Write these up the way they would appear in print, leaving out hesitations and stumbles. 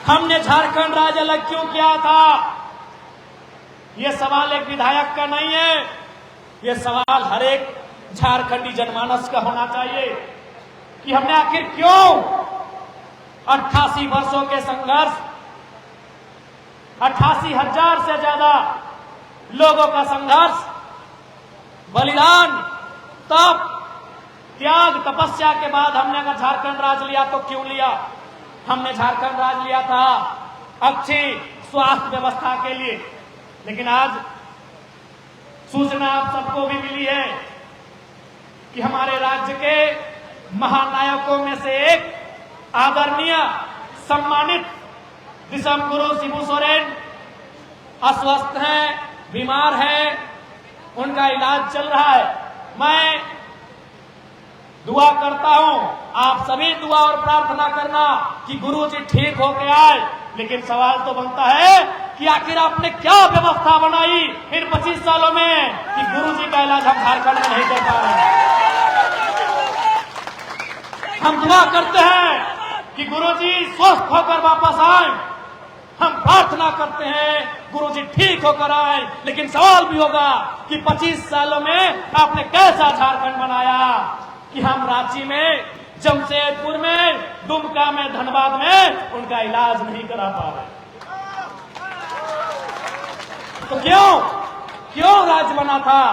हमने झारखंड राज्य अलग क्यों किया था? यह सवाल एक विधायक का नहीं है, यह सवाल हर एक झारखंडी जनमानस का होना चाहिए कि हमने आखिर क्यों 88 वर्षों के संघर्ष, 88,000 से ज्यादा लोगों का संघर्ष, बलिदान, तप, त्याग, तपस्या के बाद हमने अगर झारखंड राज्य लिया तो क्यों लिया? हमने झारखंड राज्य लिया था अच्छी स्वास्थ्य व्यवस्था के लिए, लेकिन आज सूचना आप सबको भी मिली है कि हमारे राज्य के महानायकों में से एक आदरणीय सम्मानित दिसम गुरु शिबू सोरेन अस्वस्थ हैं, बीमार हैं, उनका इलाज चल रहा है। मैं दुआ करता हूं, आप सभी दुआ और प्रार्थना करना कि गुरु जी ठीक होके आए। लेकिन सवाल तो बनता है कि आखिर आपने क्या व्यवस्था बनाई इन 25 सालों में कि गुरु जी का इलाज हम झारखंड में नहीं कर पा रहे हैं। हम दुआ करते हैं कि गुरु जी स्वस्थ होकर वापस आए, हम प्रार्थना करते हैं गुरु जी ठीक होकर आए। लेकिन सवाल भी होगा कि 25 सालों में आपने कैसा झारखंड बनाया कि हम रांची में, जमशेदपुर में, दुमका में, धनबाद में उनका इलाज नहीं करा पा रहे। तो क्यों राज्य बना था?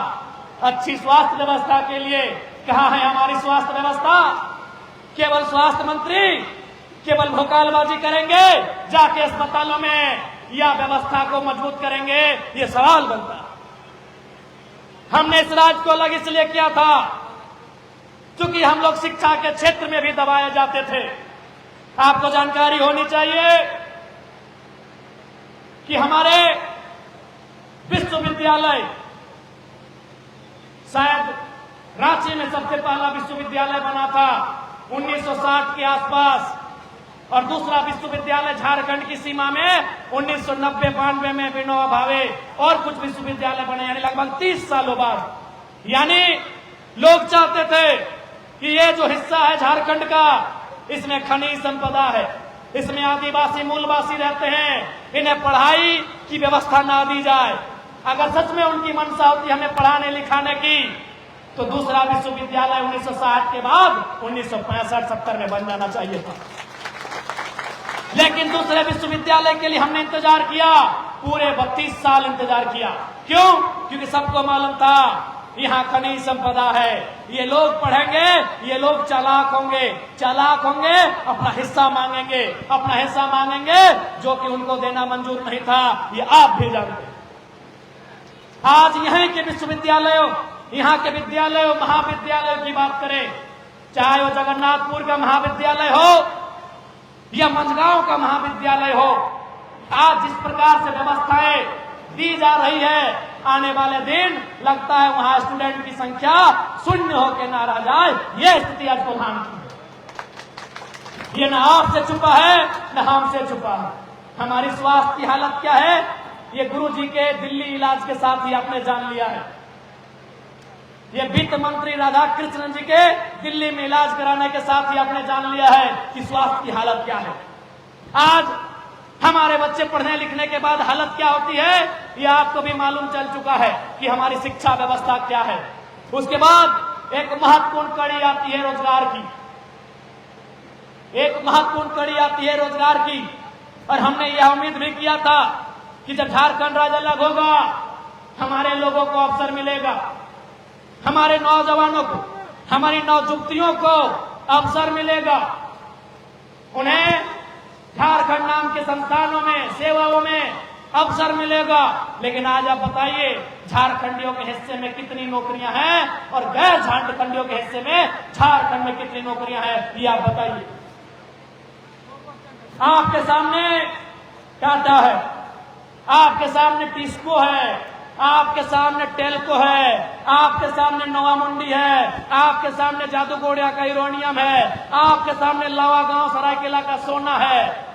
अच्छी स्वास्थ्य व्यवस्था के लिए। कहां है हमारी स्वास्थ्य व्यवस्था? केवल स्वास्थ्य मंत्री केवल भोकालबाजी करेंगे जाके अस्पतालों में या व्यवस्था को मजबूत करेंगे? ये सवाल बनता। हमने इस राज्य को अलग इसलिए किया था क्योंकि हम लोग शिक्षा के क्षेत्र में भी दबाए जाते थे। आपको जानकारी होनी चाहिए कि हमारे विश्वविद्यालय, शायद रांची में सबसे पहला विश्वविद्यालय बना था 1960 के आसपास, और दूसरा विश्वविद्यालय झारखंड की सीमा में 1990-92 में विनोबा भावे और कुछ विश्वविद्यालय बने, यानी लगभग 30 सालों बाद। यानी लोग चाहते थे कि ये जो हिस्सा है झारखंड का, इसमें खनिज संपदा है, इसमें आदिवासी मूलवासी रहते हैं, इन्हें पढ़ाई की व्यवस्था ना दी जाए। अगर सच में उनकी मंशा होती हमें पढ़ाने लिखाने की, तो दूसरा विश्वविद्यालय 1960 के बाद 1965-70 में बन जाना चाहिए था। लेकिन दूसरे विश्वविद्यालय के लिए हमने इंतजार किया, पूरे 32 साल इंतजार किया। क्यों? क्योंकि सबको मालूम था यहाँ खनिज संपदा है, ये लोग पढ़ेंगे, ये लोग चालाक होंगे, अपना हिस्सा मांगेंगे जो कि उनको देना मंजूर नहीं था, ये आप भी जानते। आज यहाँ के विश्वविद्यालयों, यहाँ के विद्यालयों, महाविद्यालयों की बात करें, चाहे वो जगन्नाथपुर का महाविद्यालय हो या मंझगांव का महाविद्यालय हो, आज जिस प्रकार से व्यवस्थाएं दी जा रही है, आने वाले दिन लगता है वहां स्टूडेंट की संख्या शून्य होकर ना रह जाए। यह स्थिति आज प्रधान की है। ये न आपसे छुपा है न हमसे छुपा है। हमारी स्वास्थ्य की हालत क्या है, ये गुरु जी के दिल्ली इलाज के साथ ही आपने जान लिया है। ये वित्त मंत्री राधा कृष्णन जी के दिल्ली में इलाज कराने के साथ ही आपने जान लिया है कि स्वास्थ्य की हालत क्या है। आज हमारे बच्चे पढ़ने लिखने के बाद हालत क्या होती है, ये आपको भी मालूम चल चुका है कि हमारी शिक्षा व्यवस्था क्या है। उसके बाद एक महत्वपूर्ण कड़ी आती है रोजगार की, और हमने यह उम्मीद भी किया था कि जब झारखंड राज्य अलग होगा, हमारे लोगों को अवसर मिलेगा, हमारे नौजवानों को, हमारी नौजुवतियों को अवसर मिलेगा, उन्हें झारखंड नाम के संस्थानों में, सेवाओं में अवसर मिलेगा। लेकिन आज आप बताइए, झारखंडियों के हिस्से में कितनी नौकरियां हैं और गैर झारखंडियों के हिस्से में झारखंड में कितनी नौकरियां हैं, ये आप बताइए। आपके सामने टाटा है, आपके सामने टिस्को है, आपके सामने टेल्को है, आपके सामने नवामुंडी है, आपके सामने जादूगोड़िया का यूरेनियम है, आपके सामने लावा गांव सरायकेला का सोना है,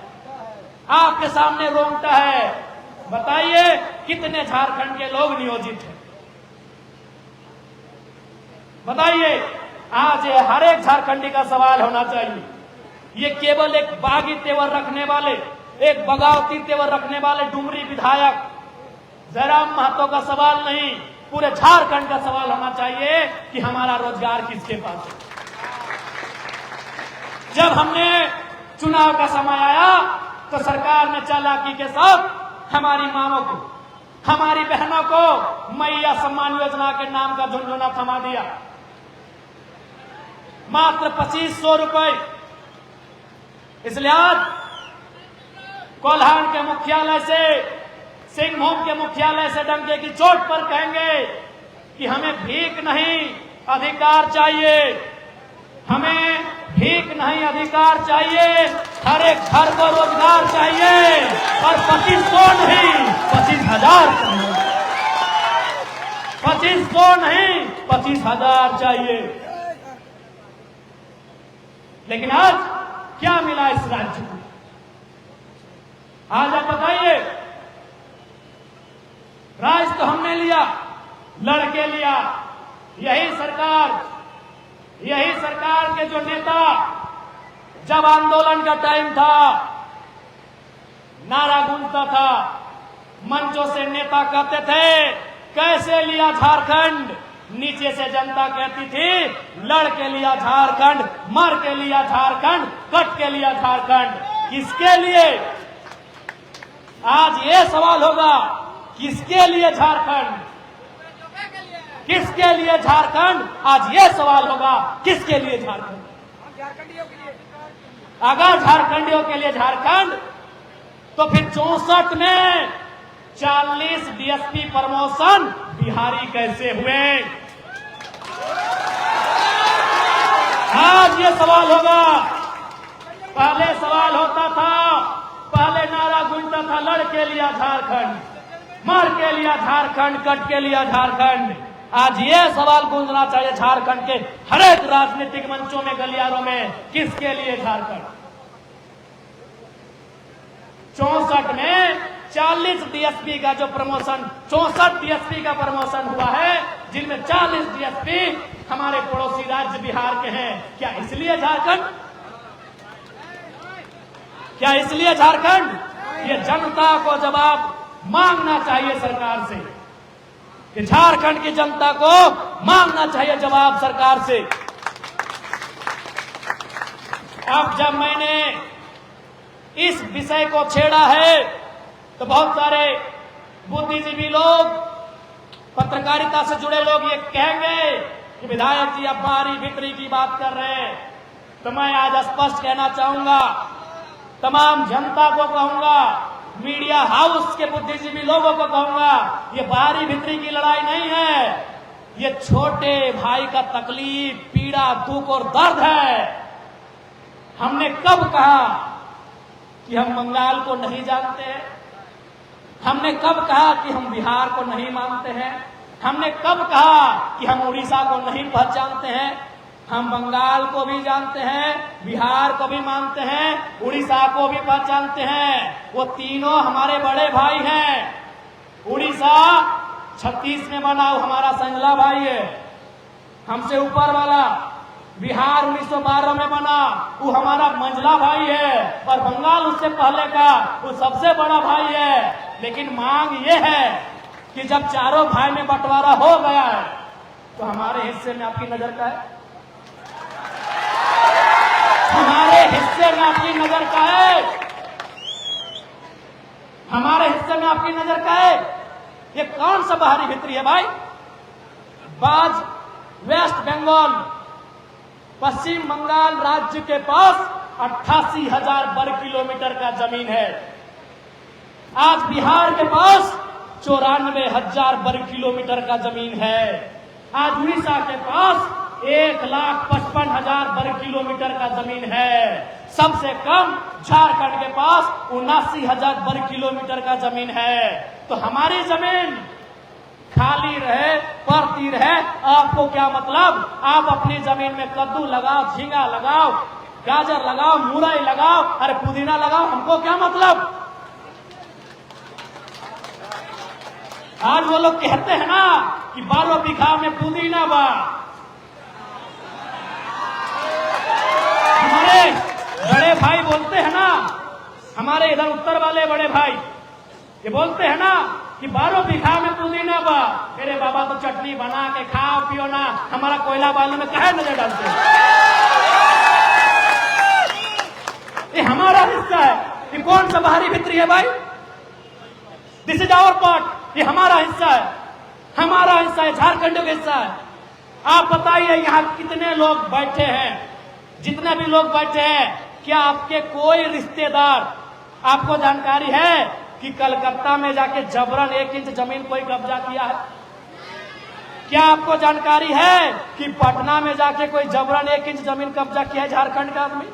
आपके सामने रोंगटा है। बताइए कितने झारखंड के लोग नियोजित हैं? बताइए। आज ये हर एक झारखंडी का सवाल होना चाहिए। ये केवल एक बागी तेवर रखने वाले, एक बगावती तेवर रखने वाले डुमरी विधायक जयराम महतो का सवाल नहीं, पूरे झारखंड का सवाल होना चाहिए कि हमारा रोजगार किसके पास है। जब हमने चुनाव का समय आया तो सरकार ने चालाकी के साथ हमारी मांगों को, हमारी बहनों को मैया सम्मान योजना के नाम का झुनझुना थमा दिया। मात्र 2500 रुपए। इसलिए आज कोल्हान के मुख्यालय से, सिंहभूम के मुख्यालय से डंके की चोट पर कहेंगे कि हमें भीख नहीं अधिकार चाहिए, हमें भीख नहीं अधिकार चाहिए, हर एक घर को रोजगार चाहिए और 2500 नहीं 25,000 चाहिए, 2500 नहीं 25,000 चाहिए। लेकिन आज क्या मिला इस राज्य को? आज आप बताइए। राज तो हमने लिया, लड़के लिया। यही सरकार के जो नेता, जब आंदोलन का टाइम था, नारा गूंजता था, मंचों से नेता कहते थे कैसे लिया झारखंड, नीचे से जनता कहती थी लड़ के लिया झारखंड, मर के लिया झारखंड, कट के लिया झारखंड। किसके लिए? आज ये सवाल होगा, किसके लिए झारखंड, किसके लिए झारखंड? आज ये सवाल होगा, किसके लिए झारखंड? अगर झारखंडियों के लिए झारखंड, तो फिर 64 में 40 डीएसपी प्रमोशन बिहारी कैसे हुए? आज ये सवाल होगा। पहले सवाल होता था, पहले नारा गूंजता था लड़ के लिया झारखंड, मर के लिया झारखंड, कट के लिया झारखंड। आज ये सवाल गूंजना चाहिए झारखंड के हर एक राजनीतिक मंचों में, गलियारों में, किसके लिए झारखंड? 64 में 40 डीएसपी का जो प्रमोशन, 64 डीएसपी का प्रमोशन हुआ है, जिनमें 40 डीएसपी हमारे पड़ोसी राज्य बिहार के हैं। क्या इसलिए झारखंड? क्या इसलिए झारखंड? ये जनता को जवाब मांगना चाहिए सरकार से, कि झारखंड की जनता को मांगना चाहिए जवाब सरकार से। अब जब मैंने इस विषय को छेड़ा है तो बहुत सारे बुद्धिजीवी लोग, पत्रकारिता से जुड़े लोग ये कहेंगे कि विधायक जी आप बाहरी भीतरी की बात कर रहे हैं। तो मैं आज स्पष्ट कहना चाहूंगा, तमाम जनता को कहूंगा, मीडिया हाउस के बुद्धिजीवी लोगों को कहूंगा, ये बाहरी भीतरी की लड़ाई नहीं है, ये छोटे भाई का तकलीफ, पीड़ा, दुख और दर्द है। हमने कब कहा कि हम बंगाल को नहीं जानते हैं? हमने कब कहा कि हम बिहार को नहीं मानते हैं? हमने कब कहा कि हम उड़ीसा को नहीं पहचानते हैं? हम बंगाल को भी जानते हैं, बिहार को भी मानते हैं, उड़ीसा को भी पहचानते हैं। वो तीनों हमारे बड़े भाई हैं। उड़ीसा 36 में बना, वो हमारा संजला भाई है, हमसे ऊपर वाला। बिहार 1912 में बना, वो हमारा मंझला भाई है। और बंगाल उससे पहले का, वो सबसे बड़ा भाई है। लेकिन मांग ये है कि जब चारों भाई में बंटवारा हो गया है, तो हमारे हिस्से में आपकी नजर का है? हमारे हिस्से में आपकी नजर का है? हमारे हिस्से में आपकी नजर का है? ये कौन सा बाहरी भीतरी है भाई? बाज वेस्ट बंगाल, पश्चिम बंगाल राज्य के पास 88,000 वर्ग किलोमीटर का जमीन है। आज बिहार के पास 94,000 वर्ग किलोमीटर का जमीन है। आज उड़ीसा के पास 1,55,000 वर्ग किलोमीटर का जमीन है। सबसे कम झारखंड के पास 79,000 वर्ग किलोमीटर का जमीन है। तो हमारी जमीन खाली रहे, पड़ती रहे, आपको क्या मतलब? आप अपनी जमीन में कद्दू लगाओ, झींगा लगाओ, गाजर लगाओ, मुरई लगाओ, अरे पुदीना लगाओ, हमको क्या मतलब? आज वो लोग कहते हैं ना कि 12 बीघा में पुदीना बा। हमारे बड़े भाई बोलते हैं ना हमारे इधर उत्तर वाले बड़े भाई ये बोलते हैं ना कि 12 बीघा में पुदीना बा, अरे बाबा तो चटनी बना के खाओ पियो ना, हमारा कोयला बालू में काहे नजर डालते हैं? ये हमारा हिस्सा है। ये कौन सा बाहरी भित्री है भाई? This is our part. ये हमारा हिस्सा है, हमारा हिस्सा है, झारखंड का हिस्सा है। आप बताइए यहाँ कितने लोग बैठे हैं? जितने भी लोग बैठे हैं, क्या आपके कोई रिश्तेदार, आपको जानकारी है कि कलकत्ता में जाके जबरन 1 इंच जमीन कोई कब्जा किया है? क्या आपको जानकारी है कि पटना में जाके कोई जबरन 1 इंच जमीन कब्जा किया है झारखंड का आदमी?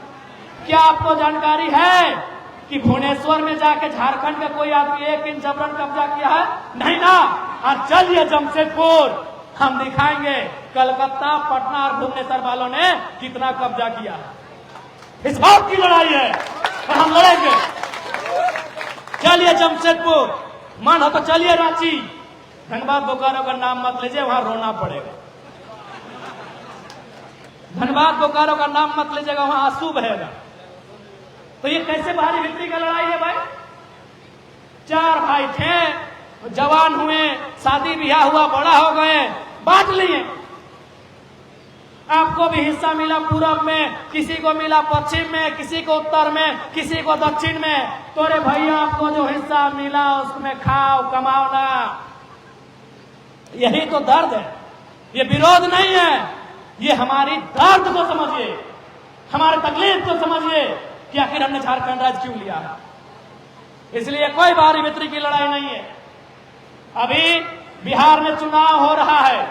क्या आपको जानकारी है कि भुवनेश्वर में जाके झारखंड का कोई आदमी 1 इंच जबरन कब्जा किया है? नहीं ना। और चलिए जमशेदपुर, हम दिखाएंगे कलकत्ता, पटना और भुवनेश्वर वालों ने कितना कब्जा किया है। इस बात की लड़ाई है और हम लड़ेंगे। चलिए जमशेदपुर, मन हो तो चलिए रांची, धनबाद बोकारो का नाम मत लीजिए, वहां रोना पड़ेगा। धनबाद बोकारो का नाम मत लीजिएगा, वहां आंसू बहेगा। तो ये कैसे बाहरी भित्री का लड़ाई है भाई? 4 भाई थे, जवान हुए, शादी ब्याह हुआ, बड़ा हो गए, बांट लिए। आपको भी हिस्सा मिला पूरब में, किसी को मिला पश्चिम में, किसी को उत्तर में, किसी को दक्षिण में। तो रे भैया, आपको जो हिस्सा मिला उसमें खाओ, कमाओ ना। यही तो दर्द है, ये विरोध नहीं है। ये हमारी दर्द को समझिए, हमारे तकलीफ को समझिए कि आखिर हमने झारखंड राज्य क्यों लिया है। इसलिए कोई बाहरी भित्री की लड़ाई नहीं है। अभी बिहार में चुनाव हो रहा है,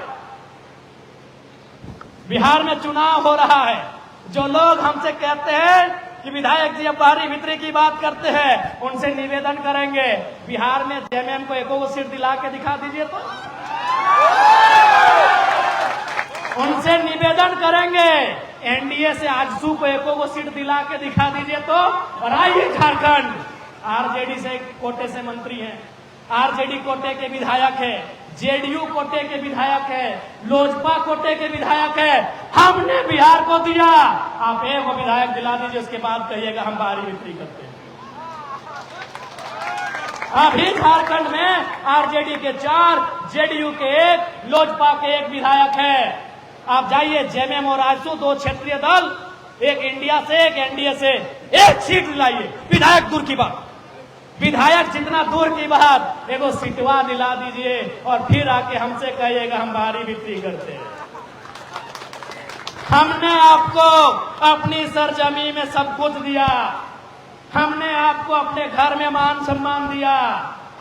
बिहार में चुनाव हो रहा है। जो लोग हमसे कहते हैं कि विधायक जी अब बाहरी भित्री की बात करते हैं, उनसे निवेदन करेंगे बिहार में जेएमएम को 1 सीट दिला के दिखा दीजिए। तो उनसे निवेदन करेंगे एनडीए से आजसू को 1 सीट दिला के दिखा दीजिए। तो और आइए झारखंड, आरजेडी से कोटे से मंत्री हैं, आरजेडी कोटे के विधायक है, जेडीयू कोटे के विधायक है, लोजपा कोटे के विधायक है। हमने बिहार को दिया, आप 1 विधायक दिला दीजिए, उसके बाद कहिएगा हम बाहरी भित्री करते हैं। अभी झारखंड में आरजेडी के 4, जेडीयू के 1, लोजपा के 1 विधायक है। आप जाइए जेएमएम और आजसू 2 क्षेत्रीय दल, एक इंडिया से, एक एनडीए से, 1 सीट दिलाइए। विधायक दूर की बात, विधायक जितना दूर की बात, 1 सीटवा दिला दीजिए और फिर आके हमसे कहिएगा हम बाहरी भित्री करते हैं। हमने आपको अपनी सरजमी में सब कुछ दिया, हमने आपको अपने घर में मान सम्मान दिया,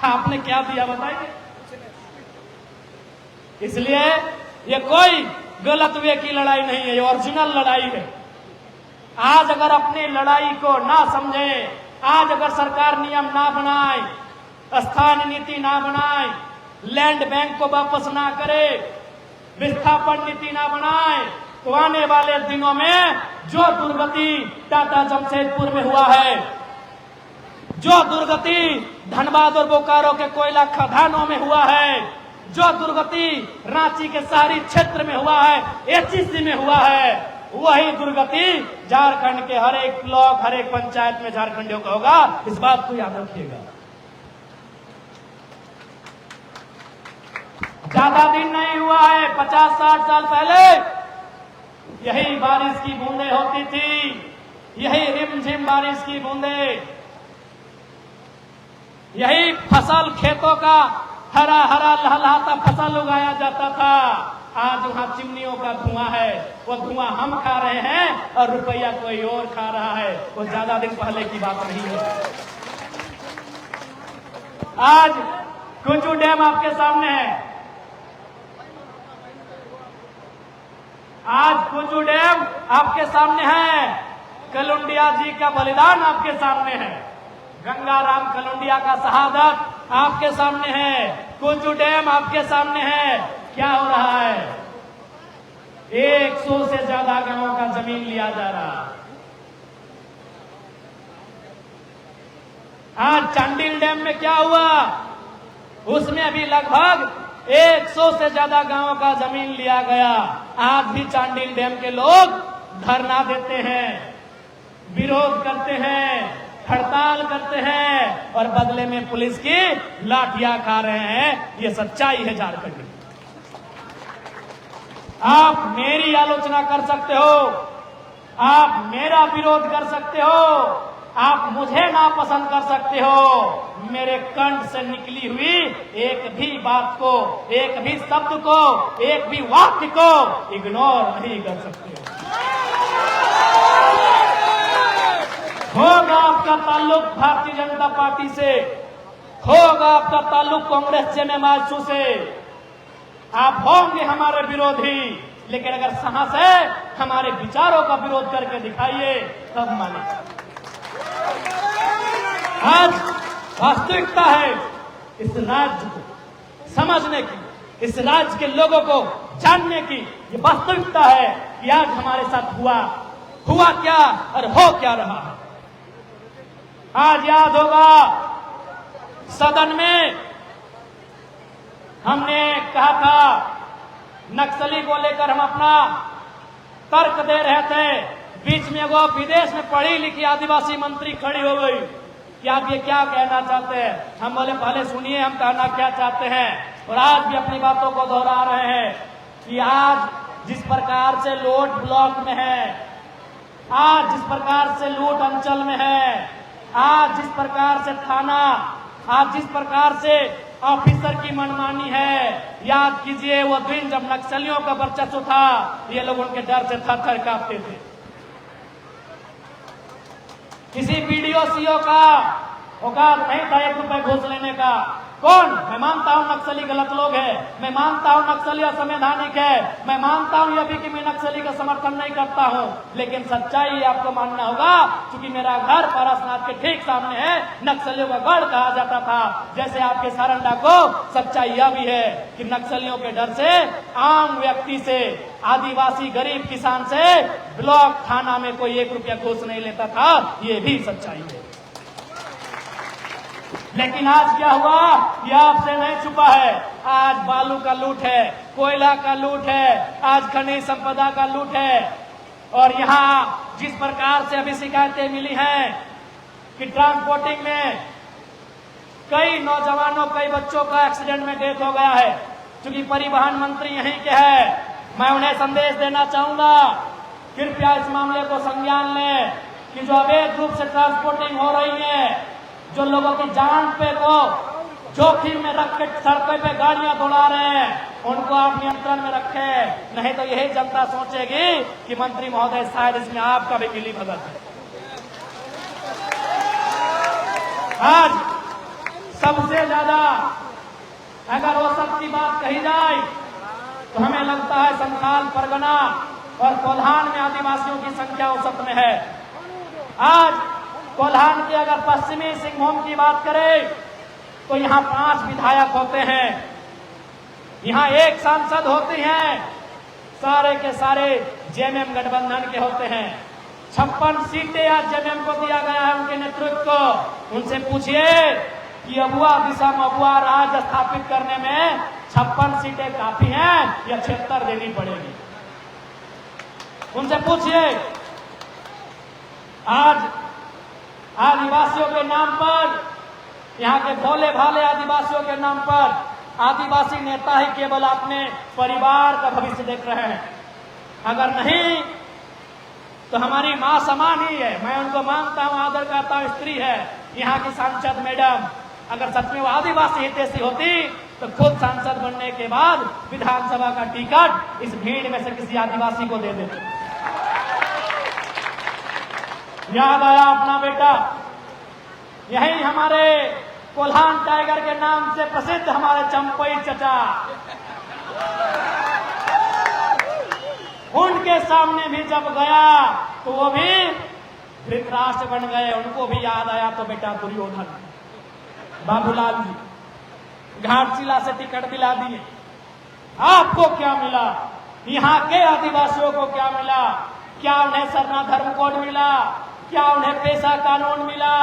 आपने क्या दिया बताइए? इसलिए ये कोई गलत वे की लड़ाई नहीं है, ये ओरिजिनल लड़ाई है। आज अगर अपनी लड़ाई को ना समझे, आज अगर सरकार नियम ना बनाए, स्थानीय नीति ना बनाए, लैंड बैंक को वापस ना करे, विस्थापन नीति ना बनाए, तो आने वाले दिनों में जो दुर्गति टाटा जमशेदपुर में हुआ है, जो दुर्गति धनबाद और बोकारो के कोयला खदानों में हुआ है, जो दुर्गति रांची के शहरी क्षेत्र में हुआ है, एचईसी में हुआ है, वही दुर्गति झारखंड के हर एक ब्लॉक, हर एक पंचायत में झारखंडियों का होगा। इस बात को याद रखिएगा। ज्यादा दिन नहीं हुआ है, 50-60 साल पहले यही बारिश की बूंदें होती थी, यही रिमझिम बारिश की बूंदें, यही फसल खेतों का हरा हरा लहलहाता फसल उगाया जाता था। आज वहां चिमनियों का धुआं है, वो धुआं हम खा रहे हैं और रुपया कोई और खा रहा है। वो ज्यादा दिन पहले की बात नहीं है। आज कुंजू डैम आपके सामने है, आज कुंजू डैम आपके सामने है, कलुंडिया जी का बलिदान आपके सामने है, गंगाराम कलुंडिया का शहादत आपके सामने है, कुंजू डैम आपके सामने है। क्या हो रहा है? 100 से ज्यादा गांवों का जमीन लिया जा रहा। आज चांडिल डैम में क्या हुआ? उसमें अभी लगभग 100 से ज्यादा गांवों का जमीन लिया गया। आज भी चांडिल डैम के लोग धरना देते हैं, विरोध करते हैं, हड़ताल करते हैं और बदले में पुलिस की लाठियां खा रहे हैं। ये सच्चाई है झारखंड की। आप मेरी आलोचना कर सकते हो, आप मेरा विरोध कर सकते हो, आप मुझे नापसंद कर सकते हो, मेरे कंठ से निकली हुई एक भी बात को, एक भी शब्द को, एक भी वाक्य को इग्नोर नहीं कर सकते हो। होगा आपका ताल्लुक भारतीय जनता पार्टी से, होगा आपका ताल्लुक कांग्रेस जमएमआजसू से, आप होंगे हमारे विरोधी, लेकिन अगर साहस है हमारे विचारों का विरोध करके दिखाइए तब मानिए। आज वास्तविकता है इस राज्य को समझने की, इस राज्य के लोगों को जानने की। ये वास्तविकता है कि आज हमारे साथ हुआ क्या और हो क्या रहा है। आज याद होगा सदन में हमने कहा था, नक्सली को लेकर हम अपना तर्क दे रहे थे। बीच में वो विदेश में पढ़ी लिखी आदिवासी मंत्री खड़ी हो गई कि आप ये क्या कहना चाहते हैं। हम बोले पहले सुनिए हम कहना क्या चाहते हैं। और आज भी अपनी बातों को दोहरा रहे हैं कि आज जिस प्रकार से लूट ब्लॉक में है, आज जिस प्रकार से लूट अंचल में है, आज जिस प्रकार से थाना, आज जिस प्रकार से ऑफिसर की मनमानी है, याद कीजिए वो दिन जब नक्सलियों का वर्चस्व था, ये लोग उनके डर से थर-थर कांपते थे। किसी बीडीओ सीओ का औकात नहीं था 1 रुपए घूस लेने का। कौन? मैं मानता हूं नक्सली गलत लोग है, मैं मानता हूं नक्सली असंवैधानिक है, मैं मानता हूं ये भी कि मैं नक्सली का समर्थन नहीं करता हूं, लेकिन सच्चाई आपको मानना होगा। क्योंकि मेरा घर पारसनाथ के ठीक सामने है, नक्सलियों का गढ़ कहा जाता था। जैसे आपके सारंडा को सच्चाई यह भी है कि नक्सलियों के डर से आम व्यक्ति से, आदिवासी गरीब किसान से ब्लॉक थाना में कोई 1 रुपया घूस नहीं लेता था। ये भी सच्चाई है। लेकिन आज क्या हुआ, यह आपसे नहीं छुपा है। आज बालू का लूट है, कोयला का लूट है, आज खनिज संपदा का लूट है। और यहाँ जिस प्रकार से अभी शिकायतें मिली हैं कि ट्रांसपोर्टिंग में कई नौजवानों, कई बच्चों का एक्सीडेंट में डेथ हो गया है। क्योंकि परिवहन मंत्री यहीं के हैं, मैं उन्हें संदेश देना चाहूंगा, कृपया इस मामले को संज्ञान लें कि जो अवैध रूप से ट्रांसपोर्टिंग हो रही है, जो लोगों की जान पे को जोखिम में रख के सड़कों पे गाड़ियां दौड़ा रहे हैं, उनको आप नियंत्रण में रखें। नहीं तो यही जनता सोचेगी कि मंत्री महोदय शायद इसमें आपका भी मिली भगत है। आज सबसे ज्यादा अगर औसत की बात कही जाए तो हमें लगता है संथाल परगना और कोल्हान में आदिवासियों की संख्या औसत में है। आज कोल्हान की अगर पश्चिमी सिंहभूम की बात करें तो यहाँ 5 विधायक होते हैं, यहाँ 1 सांसद होती हैं, सारे के सारे जेएमएम गठबंधन के होते हैं। 56 सीटें आज जेएमएम को दिया गया है उनके नेतृत्व को। उनसे पूछिए कि अबुआ दिशा में अबुआ राज स्थापित करने में 56 सीटें काफी हैं या 76 देनी पड़ेगी। उनसे पूछिए। आज आदिवासियों के नाम पर, यहाँ के भोले भाले आदिवासियों के नाम पर आदिवासी नेता ही केवल अपने परिवार का भविष्य देख रहे हैं। अगर नहीं तो हमारी मां समान ही है, मैं उनको मानता हूं, आदर करता हूं, स्त्री है। यहाँ की सांसद मैडम अगर सच में वो आदिवासी हितैषी होती तो खुद सांसद बनने के बाद विधानसभा का टिकट इस भीड़ में से किसी आदिवासी को दे देते। याद आया अपना बेटा, यही हमारे कोल्हान टाइगर के नाम से प्रसिद्ध हमारे चंपई चचा, उनके सामने भी जब गया तो वो भी धृतराष्ट्र बन गए। उनको भी याद आया तो बेटा दुर्योधन, बाबूलाल जी घाटशिला से टिकट दिला दिए। आपको क्या मिला? यहाँ के आदिवासियों को क्या मिला? क्या उन्हें सरना धर्म कोड मिला? क्या उन्हें पेशा कानून मिला?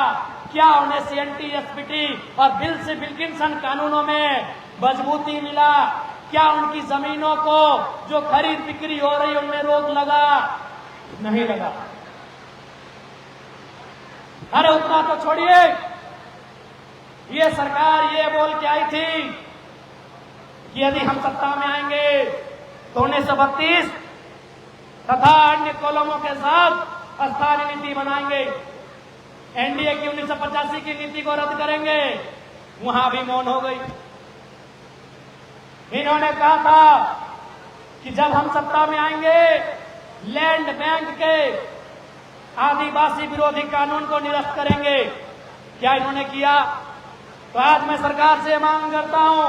क्या उन्हें सीएनटी, एसपीटी और बिल से विल्किंसन कानूनों में मजबूती मिला? क्या उनकी जमीनों को जो खरीद बिक्री हो रही उनमें रोक लगा? नहीं लगा। अरे उतना तो छोड़िए, ये सरकार ये बोल के आई थी कि यदि हम सत्ता में आएंगे तो 1932 तथा अन्य कॉलमों के साथ स्थानीय नीति बनाएंगे, एनडीए की 1985 की नीति को रद्द करेंगे। वहां भी मौन हो गई। इन्होंने कहा था कि जब हम सत्ता में आएंगे लैंड बैंक के आदिवासी विरोधी कानून को निरस्त करेंगे। क्या इन्होंने किया? तो आज मैं सरकार से मांग करता हूं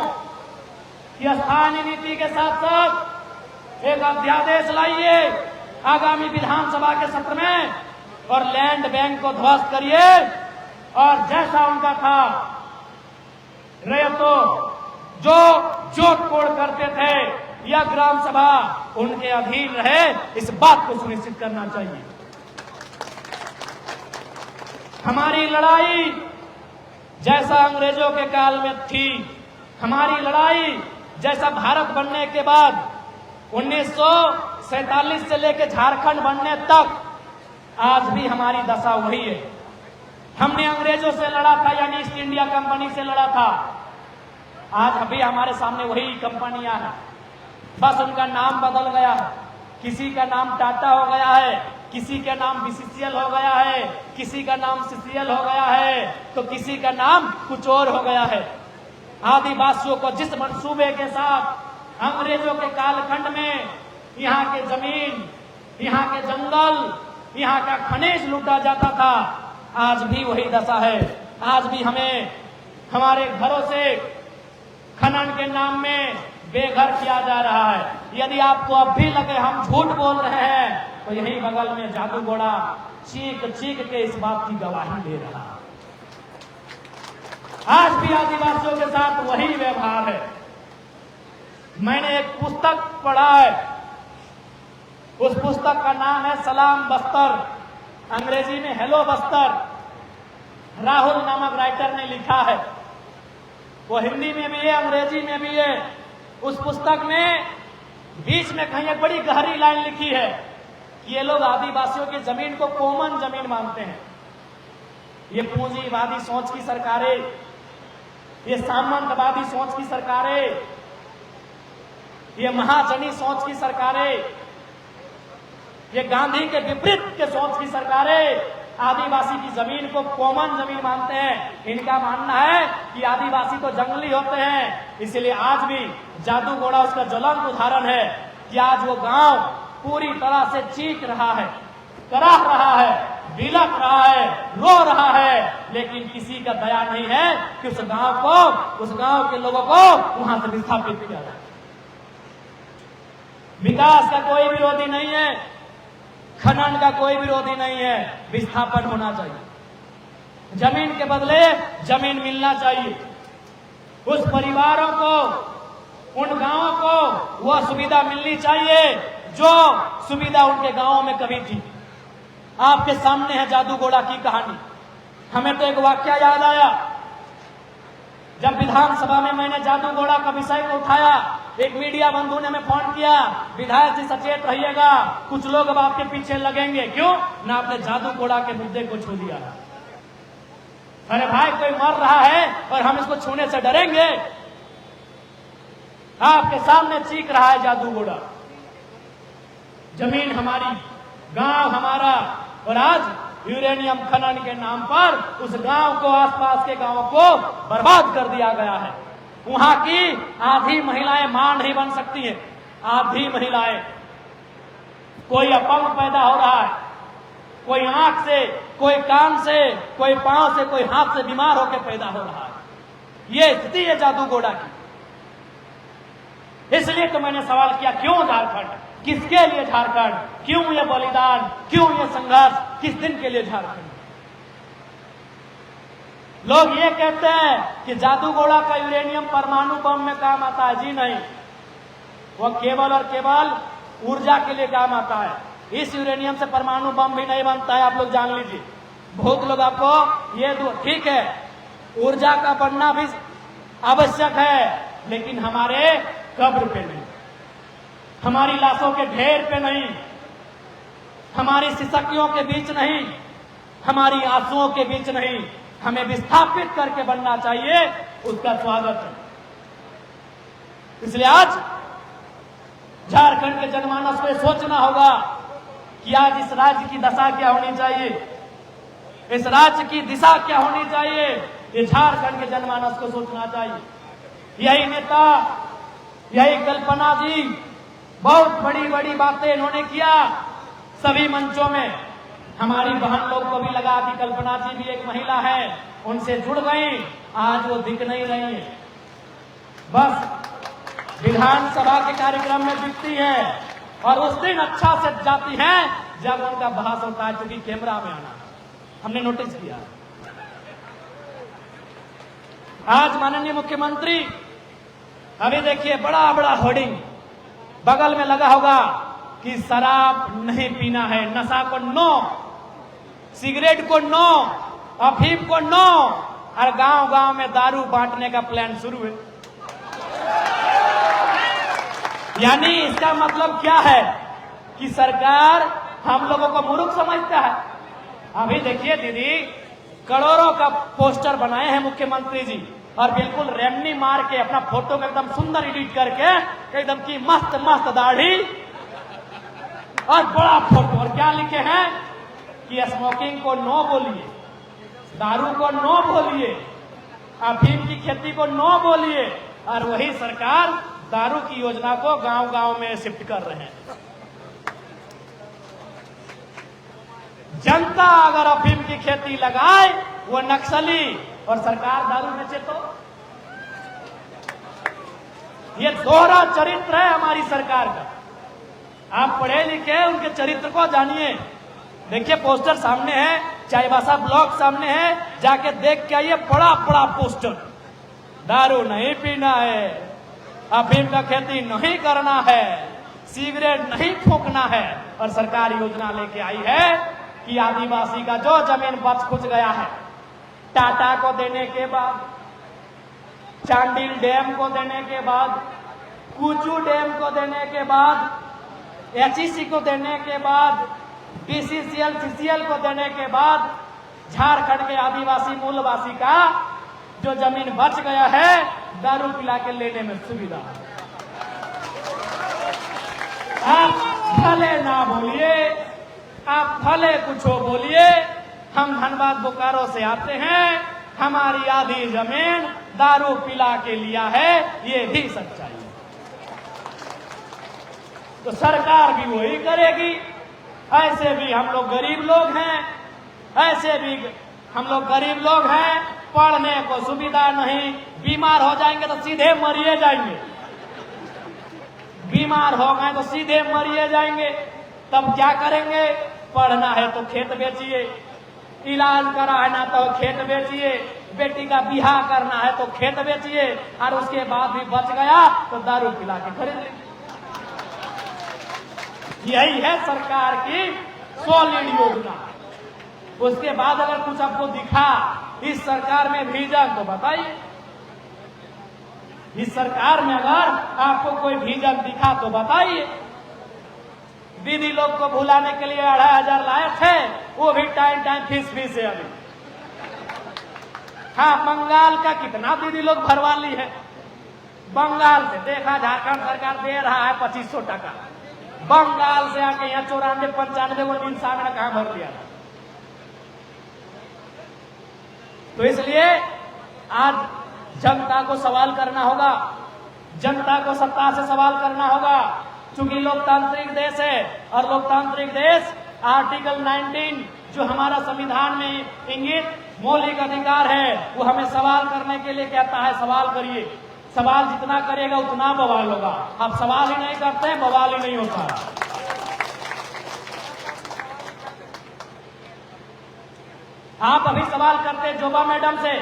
कि स्थानीय नीति के साथ साथ एक अध्यादेश लाइए आगामी विधानसभा के सत्र में और लैंड बैंक को ध्वस्त करिए और जैसा उनका था रहे तो जो जोत तोड़ करते थे यह ग्राम सभा उनके अधीन रहे, इस बात को सुनिश्चित करना चाहिए। हमारी लड़ाई जैसा अंग्रेजों के काल में थी, हमारी लड़ाई जैसा भारत बनने के बाद 1947 से लेकर झारखंड बनने तक आज भी हमारी दशा वही है। हमने अंग्रेजों से लड़ा था, यानी ईस्ट इंडिया कंपनी से लड़ा था। आज अभी हमारे सामने वही कंपनियां हैं, बस उनका नाम बदल गया है। किसी का नाम टाटा हो गया है, किसी का नाम बीसीसीएल हो गया है, किसी का नाम सीसीएल हो गया है, तो किसी का नाम कुछ और हो गया है। आदिवासियों को जिस मंसूबे के साथ अंग्रेजों के कालखंड में यहाँ के जमीन, यहाँ के जंगल, यहाँ का खनिज लूटा जाता था, आज भी वही दशा है। आज भी हमें हमारे घरों से खनन के नाम में बेघर किया जा रहा है। यदि आपको अब भी लगे हम झूठ बोल रहे हैं तो यही बगल में जादूगोड़ा चीख चीख के इस बात की गवाही दे रहा है। आज भी आदिवासियों के साथ वही व्यवहार है। मैंने एक पुस्तक पढ़ा है, उस पुस्तक का नाम है सलाम बस्तर, अंग्रेजी में हेलो बस्तर। राहुल नामक राइटर ने लिखा है, वो हिंदी में भी है अंग्रेजी में भी है। उस पुस्तक में बीच में कहीं एक बड़ी गहरी लाइन लिखी है कि ये लोग आदिवासियों की जमीन को कॉमन जमीन मानते हैं। ये पूंजीवादी सोच की सरकारें, ये सामंतवादी सोच की सरकारें, ये महाजनी सोच की सरकारें, ये गांधी के विपरीत के सोच की सरकारें आदिवासी की जमीन को कॉमन जमीन मानते हैं। इनका मानना है कि आदिवासी तो जंगली होते हैं, इसलिए आज भी जादूगोड़ा उसका ज्वलंत उदाहरण है कि आज वो गांव पूरी तरह से चीख रहा है, कराह रहा है, बिलख रहा है, रो रहा है, लेकिन किसी का दया नहीं है कि उस गांव को, उस गांव के लोगों को वहां से विस्थापित किया जाए। विकास का कोई विरोधी नहीं है, खनन का कोई विरोधी नहीं है, विस्थापन होना चाहिए। जमीन के बदले जमीन मिलना चाहिए। उस परिवारों को, उन गांवों को वह सुविधा मिलनी चाहिए जो सुविधा उनके गांवों में कभी थी। आपके सामने है जादूगोड़ा की कहानी। हमें तो एक वाकया याद आया, जब विधानसभा में मैंने जादूगोड़ा का विषय को उठाया, एक मीडिया बंधु ने हमें फोन किया, विधायक जी सचेत रहिएगा, कुछ लोग अब आपके पीछे लगेंगे। क्यों? ना आपने जादूगोड़ा के मुद्दे को छू दिया। अरे भाई, कोई मर रहा है और हम इसको छूने से डरेंगे? आपके सामने चीख रहा है जादूगोड़ा। जमीन हमारी, गांव हमारा, और आज यूरेनियम खनन के नाम पर उस गांव को, आसपास के गांवों को बर्बाद कर दिया गया है। वहां की आधी महिलाएं मां नहीं बन सकती हैं, आधी महिलाएं। कोई अपंग पैदा हो रहा है, कोई आंख से, कोई कान से, कोई पांव से, कोई हाथ से बीमार होकर पैदा हो रहा है। ये स्थिति है जादूगोड़ा की। इसलिए तो मैंने सवाल किया, क्यों झारखंड, किसके लिए झारखंड, क्यों ये बलिदान, क्यों ये संघर्ष, किस दिन के लिए झारखंड? लोग ये कहते हैं कि जादूगोड़ा का यूरेनियम परमाणु बम में काम आता है। जी नहीं, वह केवल और केवल ऊर्जा के लिए काम आता है। इस यूरेनियम से परमाणु बम भी नहीं बनता है, आप लोग जान लीजिए। बहुत लोग आपको ये ठीक है, ऊर्जा का बनना भी आवश्यक है, लेकिन हमारे कब्र पे नहीं, हमारी लाशों के ढेर पे नहीं, हमारी सिसकियों के बीच नहीं, हमारी आंसुओं के बीच नहीं, हमें विस्थापित करके बनना चाहिए, उसका स्वागत है। इसलिए आज झारखंड के जनमानस को सोचना होगा कि आज इस राज्य की दशा क्या होनी चाहिए, इस राज्य की दिशा क्या होनी चाहिए, ये झारखंड के जनमानस को सोचना चाहिए। यही नेता, यही कल्पना जी बहुत बड़ी बड़ी बातें इन्होंने किया सभी मंचों में। हमारी बहन लोग को भी लगा कि कल्पना जी भी एक महिला है, उनसे जुड़ गई, आज वो दिख नहीं रही है, बस विधानसभा के कार्यक्रम में दिखती है और उस दिन अच्छा से जाती हैं जब उनका भाषण होता है, क्योंकि कैमरा में आना हमने नोटिस किया। आज माननीय मुख्यमंत्री, अभी देखिए बड़ा बड़ा होर्डिंग बगल में लगा होगा कि शराब नहीं पीना है, नशा को नो, सिगरेट को नो, अफीम को नो, और गांव गांव में दारू बांटने का प्लान शुरू है। यानी इसका मतलब क्या है कि सरकार हम लोगों को मूर्ख समझता है। अभी देखिए दीदी, करोड़ों का पोस्टर बनाए हैं मुख्यमंत्री जी और बिल्कुल रेमनी मार के अपना फोटो को एकदम सुंदर एडिट करके एकदम की मस्त मस्त दाढ़ी और बड़ा फोटो, और क्या लिखे हैं कि स्मोकिंग को नो बोलिए, दारू को नो बोलिए, अफीम की खेती को नो बोलिए, और वही सरकार दारू की योजना को गांव गांव में शिफ्ट कर रहे हैं। जनता अगर अफीम की खेती लगाए वो नक्सली और सरकार दारू बेचे तो ये दोहरा चरित्र है हमारी सरकार का। आप पढ़े लिखे उनके चरित्र को जानिए। देखिए पोस्टर सामने है, चाईबासा ब्लॉक सामने है, जाके देख के आइए, बड़ा बड़ा पोस्टर, दारू नहीं पीना है, अफीम का खेती नहीं करना है, सिगरेट नहीं फूंकना है, और सरकार योजना लेके आई है कि आदिवासी का जो जमीन बच खुच गया है, टाटा को देने के बाद, चांडिल डैम को देने के बाद, कुचू डैम को देने के बाद, एचईसी को देने के बाद, बीसीसीएल सीसीएल को देने के बाद, झारखंड के आदिवासी मूलवासी का जो जमीन बच गया है दारू पिला के लेने में सुविधा। आप भले ना बोलिए, आप भले कुछ हो बोलिए, हम धनबाद बोकारो से आते हैं, हमारी आधी जमीन दारू पिला के लिया है, ये भी सच्चाई है। तो सरकार भी वही करेगी। ऐसे भी हम लोग गरीब लोग हैं, ऐसे भी हम लोग गरीब लोग हैं, पढ़ने को सुविधा नहीं, बीमार हो जाएंगे तो सीधे मरिए जाएंगे, बीमार हो गए तो सीधे मरिए जाएंगे। तब क्या करेंगे? पढ़ना है तो खेत बेचिए, इलाज कराना तो खेत बेचिए, बेटी का बिहार करना है तो खेत बेचिए, और उसके बाद भी बच गया तो दारू पिला के खरीद लीजिए। यही है सरकार की सॉलिड योजना। उसके बाद अगर कुछ आपको दिखा इस सरकार में विजन तो बताइए। इस सरकार में अगर आपको कोई विजन दिखा तो बताइए। दीदी लोग को भुलाने के लिए 2500 लाए थे, वो भी टाइम टाइम फीस है अभी। हाँ, बंगाल का कितना दीदी लोग भरवा ली है, बंगाल से देखा झारखंड सरकार दे रहा है 2500 टका, बंगाल से आके यहाँ 94-95 वो दिन सामने कहां भर दिया। तो इसलिए आज जनता को सवाल करना होगा, जनता को सत्ता से सवाल करना होगा, चूंकि लोकतांत्रिक देश है और लोकतांत्रिक देश आर्टिकल 19 जो हमारा संविधान में इंगित मौलिक अधिकार है वो हमें सवाल करने के लिए कहता है। सवाल करिए, सवाल जितना करेगा उतना बवाल होगा। आप सवाल ही नहीं करते हैं, बवाल ही नहीं होता। आप अभी सवाल करते हैं जोबा मैडम से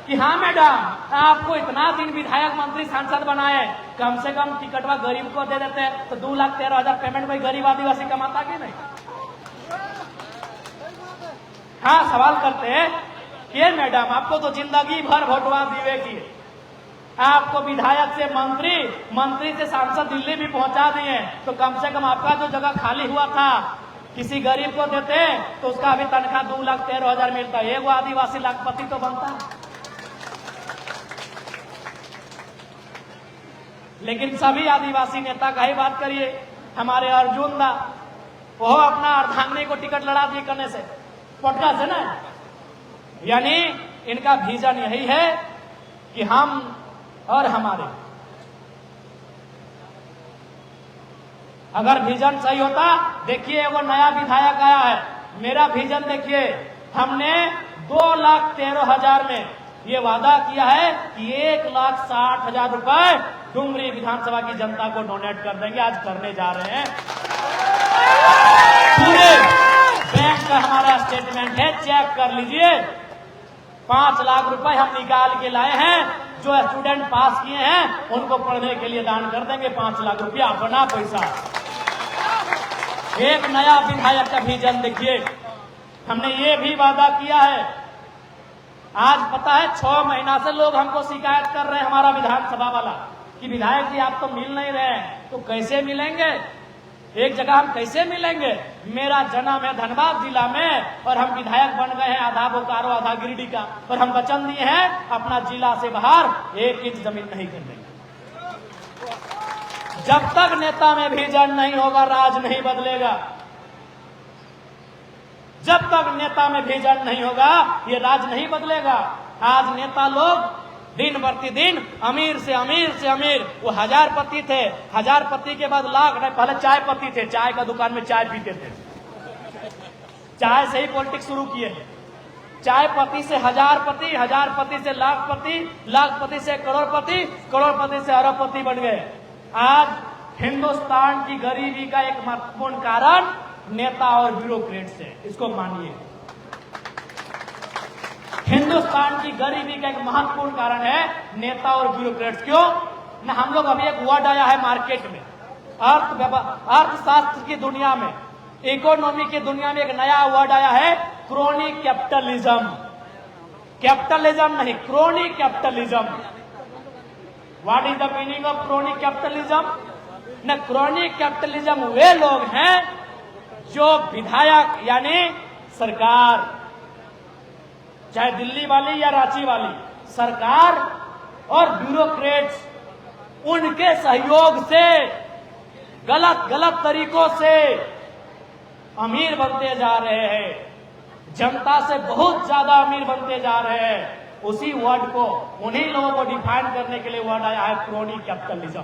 कि हाँ मैडम, आपको इतना दिन विधायक मंत्री सांसद बनाए, कम से कम टिकटवा गरीब को दे देते तो 2,13,000 पेमेंट कोई गरीब आदिवासी कमाता कि नहीं? हाँ, सवाल करते हैं कि मैडम आपको तो जिंदगी भर वोटवा दिए की, आपको विधायक से मंत्री, मंत्री से सांसद दिल्ली भी पहुंचा दिए, तो कम से कम आपका जो जगह खाली हुआ था किसी गरीब को देते तो उसका अभी तनख्वाह 2,13,000 मिलता है, एक वो आदिवासी लाखपति तो बनता है। लेकिन सभी आदिवासी नेता का ही बात करिए, हमारे अर्जुन दा वो अपना अर्धांगिनी को टिकट लड़ा दिए करने से पटना से ना, यानी इनका विजन यही है कि हम और हमारे। अगर विजन सही होता, देखिए वो नया विधायक आया है, मेरा विजन देखिए, हमने 2,13,000 में ये वादा किया है कि 1,60,000 रुपए डुमरी विधानसभा की जनता को डोनेट कर देंगे। आज करने जा रहे हैं। पूरे बैंक का हमारा स्टेटमेंट है, चेक कर लीजिए। 5 लाख रुपए हम निकाल के लाए हैं, जो स्टूडेंट पास किए हैं उनको पढ़ने के लिए दान कर देंगे 5 लाख रुपया अपना पैसा। एक नया विधायक का विजन देखिए, हमने ये भी वादा किया है। आज पता है 6 महीना से लोग हमको शिकायत कर रहे हैं, हमारा विधानसभा वाला, कि विधायक जी आप तो मिल नहीं रहे हैं। तो कैसे मिलेंगे, एक जगह हम कैसे मिलेंगे? मेरा जन्म है धनबाद जिला में और हम विधायक बन गए हैं आधा बोकारो आधा गिरिडीह का, और हम वचन दिए हैं अपना जिला से बाहर 1 इंच जमीन नहीं खरीदेंगे। जब तक नेता में विजन नहीं होगा, राज नहीं बदलेगा। जब तक नेता में विजन नहीं होगा, ये राज नहीं बदलेगा। आज नेता लोग दिन प्रतिदिन अमीर से अमीर, वो 1000पति थे, 1000पति के बाद लाख, नहीं पहले चाय पति थे, चाय का दुकान में चाय पीते थे, चाय से ही पॉलिटिक्स शुरू किए। चाय पति से 1000पति, 1000पति से लाखपति, लाखपति से करोड़पति, करोड़पति से अरबपति बन गए। आज हिंदुस्तान की गरीबी का एक महत्वपूर्ण कारण नेता और ब्यूरोक्रेट्स है, इसको मानिए। हिंदुस्तान की गरीबी का एक महत्वपूर्ण कारण है नेता और ब्यूरोक्रेट्स। क्यों ना, हम लोग अभी एक वर्ड आया है मार्केट में, अर्थशास्त्र की दुनिया में, इकोनॉमी की दुनिया में एक नया वर्ड आया है, क्रोनी कैपिटलिज्म। कैपिटलिज्म नहीं, crony capitalism. What is the meaning of crony capitalism? न, क्रोनी कैपिटलिज्म वे लोग हैं जो विधायक यानी सरकार, चाहे दिल्ली वाली या रांची वाली सरकार, और ब्यूरोक्रेट्स उनके सहयोग से गलत गलत तरीकों से अमीर बनते जा रहे हैं, जनता से बहुत ज्यादा अमीर बनते जा रहे हैं। उसी वर्ड को, उन्हीं लोगों को डिफाइन करने के लिए वर्ड आया है क्रोनी कैपिटलिज्म।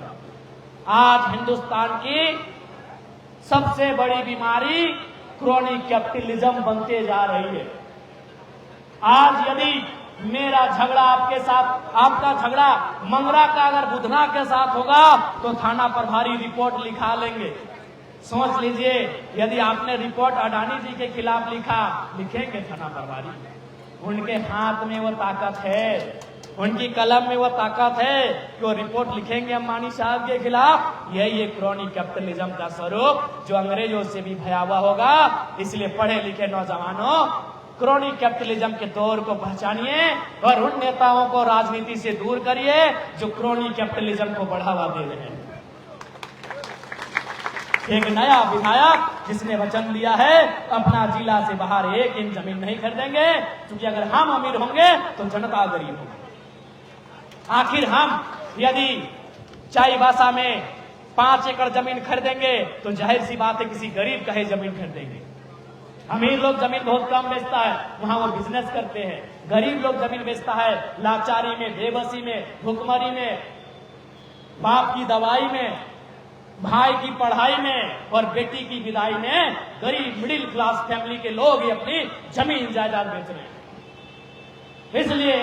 आज हिंदुस्तान की सबसे बड़ी बीमारी क्रोनी कैपिटलिज्म बनते जा रही है। आज यदि मेरा झगड़ा आपके साथ, आपका झगड़ा मंगरा का अगर बुधना के साथ होगा तो थाना प्रभारी रिपोर्ट लिखा लेंगे। सोच लीजिए, यदि आपने रिपोर्ट अडानी जी के खिलाफ लिखेंगे थाना प्रभारी? उनके हाथ में वो ताकत है, उनकी कलम में वो ताकत है कि वो रिपोर्ट लिखेंगे अंबानी साहब के खिलाफ। यही एक क्रोनी कैपिटलिज्म का स्वरूप जो अंग्रेजों से भी भयावह होगा। इसलिए पढ़े लिखे नौजवानों, क्रोनी कैपिटलिज्म के दौर को पहचानिए और उन नेताओं को राजनीति से दूर करिए जो क्रोनी कैपिटलिज्म को बढ़ावा दे रहे हैं। एक नया विधायक जिसने वचन दिया है अपना जिला से बाहर 1 इंच जमीन नहीं खरीदेंगे, क्योंकि अगर हम अमीर होंगे तो जनता गरीब होगी। आखिर हम यदि चाईबासा में 5 एकड़ जमीन खरीदेंगे तो जाहिर सी बात है किसी गरीब का ही जमीन खरीदेंगे। अमीर लोग जमीन बहुत कम बेचता है, वहां वो बिजनेस करते हैं। गरीब लोग जमीन बेचता है लाचारी में, बेबसी में, भुखमरी में, बाप की दवाई में, भाई की पढ़ाई में और बेटी की विदाई में। गरीब मिडिल क्लास फैमिली के लोग ही अपनी जमीन जायदाद बेच रहे हैं। इसलिए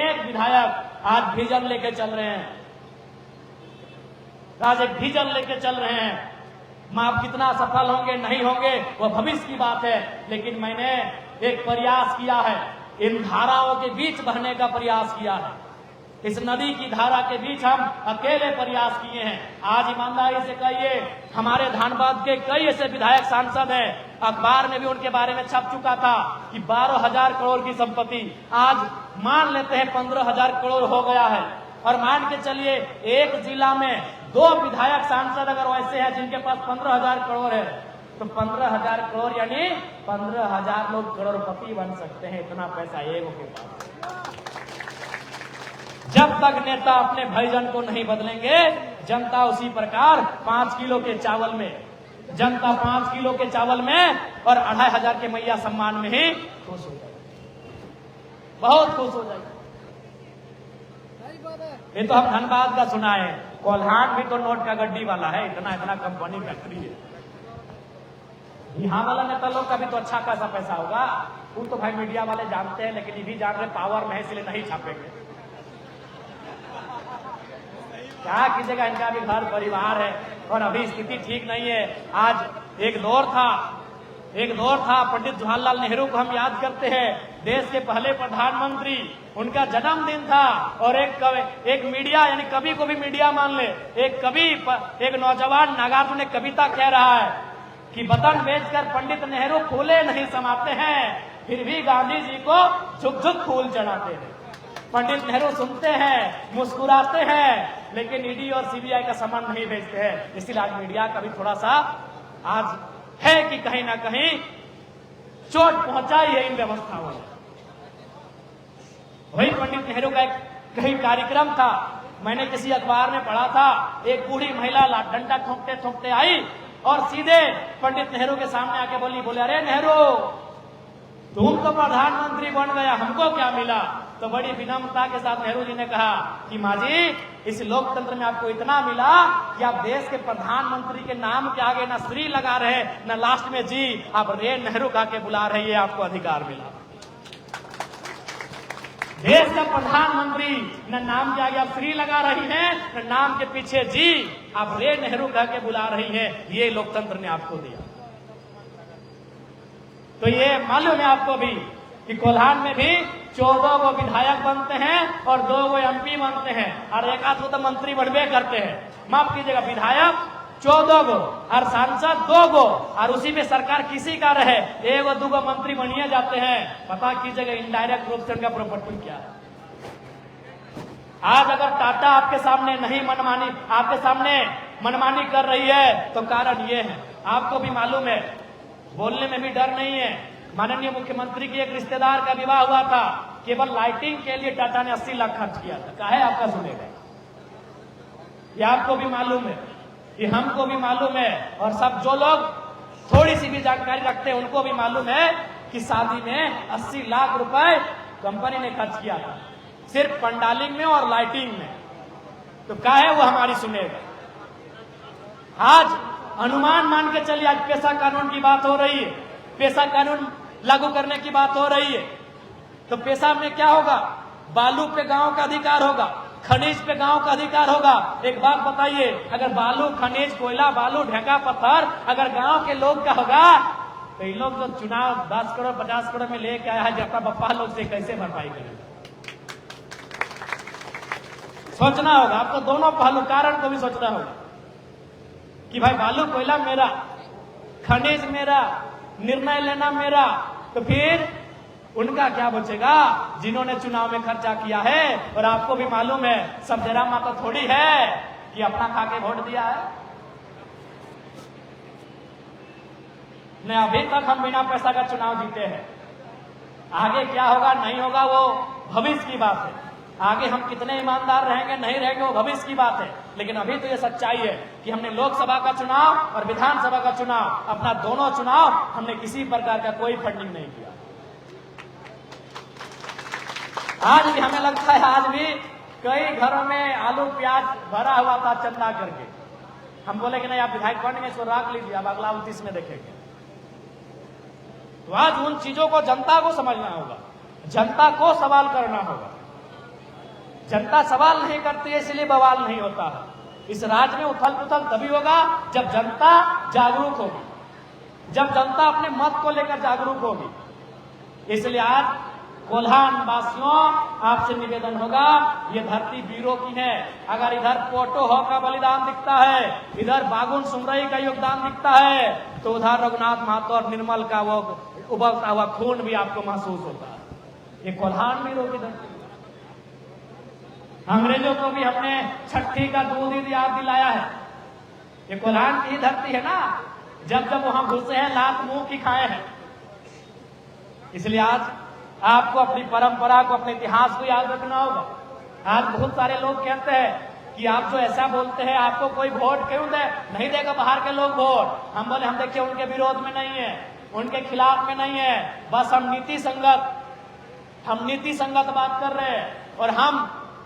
एक विधायक आज विजन लेके चल रहे हैं, आज एक विजन लेके चल रहे हैं। आप कितना सफल होंगे नहीं होंगे वो भविष्य की बात है, लेकिन मैंने एक प्रयास किया है, इन धाराओं के बीच बहने का प्रयास किया है। इस नदी की धारा के बीच हम अकेले प्रयास किए हैं। आज ईमानदारी से कहिए, हमारे धनबाद के कई ऐसे विधायक सांसद हैं, अखबार में भी उनके बारे में छप चुका था कि 12,000 करोड़ की संपत्ति, आज मान लेते हैं 15,000 करोड़ हो गया है। और मान के चलिए एक जिला में 2 विधायक सांसद अगर वैसे हैं जिनके पास 15,000 करोड़ है, तो 15,000 करोड़ यानी 15,000 लोग करोड़पति बन सकते हैं, इतना पैसा एक के पास। जब तक नेता अपने भाईजान को नहीं बदलेंगे, जनता उसी प्रकार 5 किलो के चावल में, जनता 5 किलो के चावल में और 2,500 के मैया सम्मान में ही खुश हो जाएगी, बहुत खुश हो जाएगी। ये तो हम धनबाद का सुना है, कोल्हान भी तो नोट का गड्डी वाला है, इतना इतना कंपनी फैक्ट्री है। यहाँ वाला नेता लोग का भी तो अच्छा खासा पैसा होगा, वो तो भाई मीडिया वाले जानते हैं, लेकिन ये भी जान रहे पावर में है इसलिए नहीं छापेंगे। क्या कीजिएगा, इनका भी घर परिवार है और अभी स्थिति ठीक नहीं है। आज एक दौर था, पंडित जवाहरलाल नेहरू को हम याद करते हैं, देश के पहले प्रधानमंत्री, उनका जन्मदिन था और एक मीडिया यानी कवि को भी मीडिया मान ले, एक नौजवान नागार्जुन ने कविता कह रहा है कि वतन बेचकर पंडित नेहरू फूले नहीं समाते हैं, फिर भी गांधी जी को झुक झुक फूल चढ़ाते हैं। पंडित नेहरू सुनते हैं, मुस्कुराते हैं, लेकिन ईडी और सीबीआई का सामान नहीं भेजते हैं। इसलिए आज मीडिया का भी थोड़ा सा आज है कि कहीं ना कहीं चोट पहुंचाई है इन व्यवस्थाओं ने। वही पंडित नेहरू का एक कहीं कार्यक्रम था, मैंने किसी अखबार में पढ़ा था, एक बूढ़ी महिला डंडा ठोंकते ठोंकते आई और सीधे पंडित नेहरू के सामने आके बोले अरे नेहरू, तुम तो प्रधानमंत्री बन गया, हमको क्या मिला? तो बड़ी विनम्रता के साथ नेहरू जी ने कहा कि माँ जी, इस लोकतंत्र में आपको इतना मिला कि आप देश के प्रधानमंत्री के नाम के आगे ना श्री लगा रहे, ना लास्ट में जी, आप रे नेहरू कहा के बुला रहे, ये आपको अधिकार मिला। देश का प्रधानमंत्री न नाम के आगे आप श्री लगा रही हैं, न नाम के पीछे जी, आप रे नेहरू कह के बुला रही हैं, ये लोकतंत्र ने आपको दिया। तो ये मालूम है आपको भी कि कोल्हान में भी 14 गो विधायक बनते हैं और 2 गो एमपी बनते हैं और एक आध तो मंत्री बनबे करते हैं। माफ कीजिएगा, विधायक 14 गो और सांसद 2 गो, और उसी में सरकार किसी का रहे 1 2 गो मंत्री बनिए जाते हैं। पता कीजिएगा इनडायरेक्ट रूप से उनका प्रॉपर्टी क्या है। आज अगर टाटा आपके सामने मनमानी कर रही है तो कारण ये है, आपको भी मालूम है, बोलने में भी डर नहीं है। माननीय मुख्यमंत्री के एक रिश्तेदार का विवाह हुआ था, केवल लाइटिंग के लिए टाटा ने 80 लाख खर्च किया था। काहे आपका सुनेगा, ये आपको भी मालूम है, ये हमको भी मालूम है, और सब जो लोग थोड़ी सी भी जानकारी रखते हैं उनको भी मालूम है कि शादी में 80 लाख रुपए कंपनी ने खर्च किया था, सिर्फ पंडालिंग में और लाइटिंग में। तो काहे वो हमारी सुनेगा। आज अनुमान मान के चलिए, आज पेशा कानून की बात हो रही है, पेशा कानून लागू करने की बात हो रही है, तो पेशा में क्या होगा, बालू पे गांव का अधिकार होगा, खनिज पे गांव का अधिकार होगा। एक बात बताइए, अगर बालू, खनिज, कोयला, बालू, ढेका, पत्थर अगर गांव के लोग का होगा, तो इन लोग जो चुनाव 10 करोड़ 50 करोड़ में लेके आया है जटा बप्पा लोग से कैसे भरपाई करेगा। सोचना होगा आपको, दोनों पहलू कारण को भी सोचना होगा कि भाई बालू कोयला मेरा, खनिज मेरा, निर्णय लेना मेरा, तो फिर उनका क्या बचेगा जिन्होंने चुनाव में खर्चा किया है। और आपको भी मालूम है, सब जरा माता थोड़ी है कि अपना खा के वोट दिया है। नहीं, अभी तक हम बिना पैसा का चुनाव जीते हैं। आगे क्या होगा नहीं होगा वो भविष्य की बात है, आगे हम कितने ईमानदार रहेंगे नहीं रहेंगे वो भविष्य की बात है। लेकिन अभी तो ये सच्चाई है कि हमने लोकसभा का चुनाव और विधानसभा का चुनाव, अपना दोनों चुनाव हमने किसी प्रकार का कोई फंडिंग नहीं किया। आज भी हमें लगता है, आज भी कई घरों में आलू प्याज भरा हुआ था चंदा करके। हम बोले कि नहीं, आप विधायक बनेंगे, इसको रख लीजिए, अब अगला 29 में देखेंगे। तो आज उन चीजों को जनता को समझना होगा, जनता को सवाल करना होगा। जनता सवाल नहीं करती है, इसलिए बवाल नहीं होता है। इस राज्य में उथल पुथल तभी होगा जब जनता जागरूक होगी, जब जनता अपने मत को लेकर जागरूक होगी। इसलिए आज कोल्हान वासियों आपसे निवेदन होगा, ये धरती वीरों की है। अगर इधर पोटो हो का बलिदान दिखता है, इधर बागुन सुमरई का योगदान दिखता है, तो उधर रघुनाथ महतो और निर्मल का वो उबलता हुआ खून भी आपको महसूस होता है। ये कोल्हान वीरों की धरती। अंग्रेजों को भी हमने छठी का दूध याद दिलाया है। ये कोल्हान की धरती है ना, जब जब वहां घुसे हैं लात मुंह की खाए हैं। इसलिए आज आपको अपनी परंपरा को, अपने इतिहास को याद रखना होगा। आज बहुत सारे लोग कहते हैं कि आप जो ऐसा बोलते हैं आपको कोई वोट क्यों दे, नहीं देगा बाहर के लोग वोट। हम बोले हम देखिए उनके विरोध में नहीं है, उनके खिलाफ में नहीं है, बस हम नीति संगत बात कर रहे हैं। और हम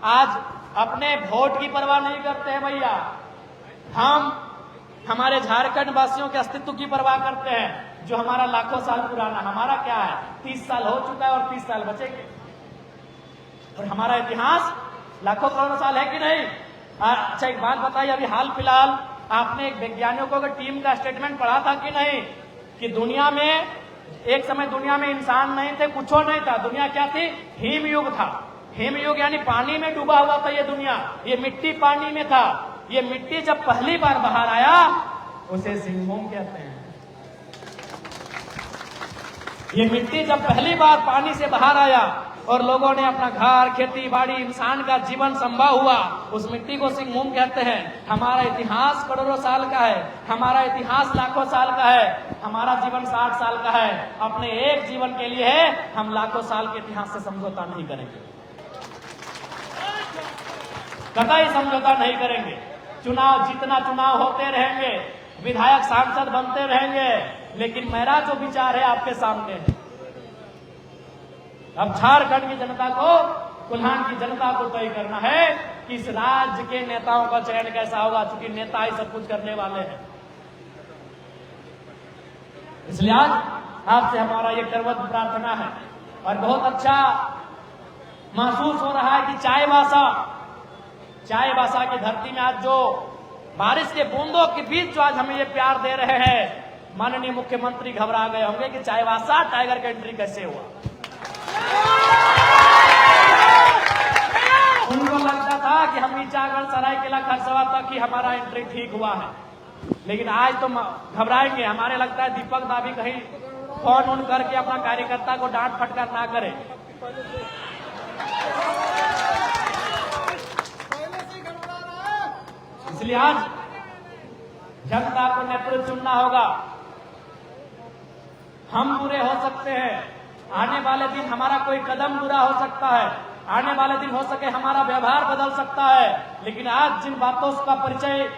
आज अपने वोट की परवाह नहीं करते हैं भैया, हम हमारे झारखंड वासियों के अस्तित्व की परवाह करते हैं, जो हमारा लाखों साल पुराना, हमारा क्या है 30 साल हो चुका है और 30 साल बचेंगे। और हमारा इतिहास लाखों करोड़ों साल है कि नहीं। अच्छा एक बात बताइए, अभी हाल फिलहाल आपने एक वैज्ञानिकों की टीम का स्टेटमेंट पढ़ा था कि नहीं, कि दुनिया में एक समय दुनिया में इंसान नहीं थे, कुछ नहीं था, दुनिया क्या थी, हिम युग था। हिम युग यानी पानी में डूबा हुआ था ये दुनिया, ये मिट्टी पानी में था। ये मिट्टी जब पहली बार बाहर आया उसे सिंहभूम कहते हैं। ये मिट्टी जब पहली बार पानी से बाहर आया और लोगों ने अपना घर, खेती बाड़ी, इंसान का जीवन संभव हुआ, उस मिट्टी को सिंहभूम कहते हैं। हमारा इतिहास करोड़ों साल का है, हमारा इतिहास लाखों साल का है, हमारा जीवन 60 साल का है। अपने एक जीवन के लिए है, हम लाखों साल के इतिहास से समझौता नहीं करेंगे, कतई समझौता नहीं करेंगे। चुनाव जितना चुनाव होते रहेंगे, विधायक सांसद बनते रहेंगे, लेकिन मेरा जो विचार है आपके सामने है। अब झारखंड की जनता को, कुल्हान की जनता को तय करना है कि इस राज्य के नेताओं का चयन कैसा होगा, क्योंकि नेता ही सब कुछ करने वाले हैं। इसलिए आज आपसे हमारा ये करवत प्रार्थना है। और बहुत अच्छा महसूस हो रहा है कि चाईबासा की धरती में आज जो बारिश के बूंदों के बीच जो आज हमें ये प्यार दे रहे हैं, माननीय मुख्यमंत्री घबरा गए होंगे कि चाईबासा टाइगर का एंट्री कैसे हुआ। उनको लगता था कि हम ईचागढ़, सरायकेला, खरसवा तक ही हमारा एंट्री ठीक हुआ है, लेकिन आज तो घबराएंगे। हमारे लगता है दीपक दा भी कहीं फोन ऑन करके अपना कार्यकर्ता को डांट फटकार ना करे। इसलिए आज जनता को नेतृत्व चुनना होगा। हम बुरे हो सकते हैं, आने वाले दिन हमारा कोई कदम बुरा हो सकता है, आने वाले दिन हो सके हमारा व्यवहार बदल सकता है, लेकिन आज जिन बातों का परिचय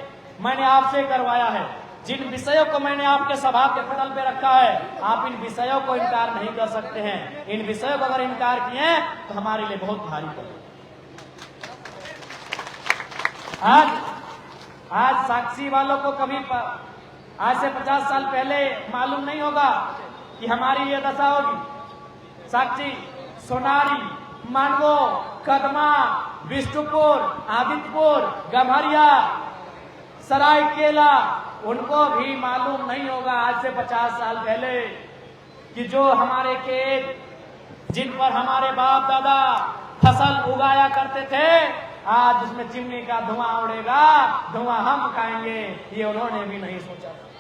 मैंने आपसे करवाया है, जिन विषयों को मैंने आपके सभा के पटल पे रखा है, आप इन विषयों को इनकार नहीं कर सकते हैं। इन विषयों को अगर इनकार किए तो हमारे लिए बहुत भारी पड़ेगा। आज साक्षी वालों को कभी आज से 50 साल पहले मालूम नहीं होगा कि हमारी ये दशा होगी। साक्षी, सोनारी, मानगो, कदमा, बिष्टुपुर, आदित्यपुर, गम्हरिया, सरायकेला, उनको भी मालूम नहीं होगा आज से 50 साल पहले कि जो हमारे खेत, जिन पर हमारे बाप दादा फसल उगाया करते थे, आज उसमें चिमनी का धुआं उड़ेगा, धुआं हम खाएंगे, ये उन्होंने भी नहीं सोचा।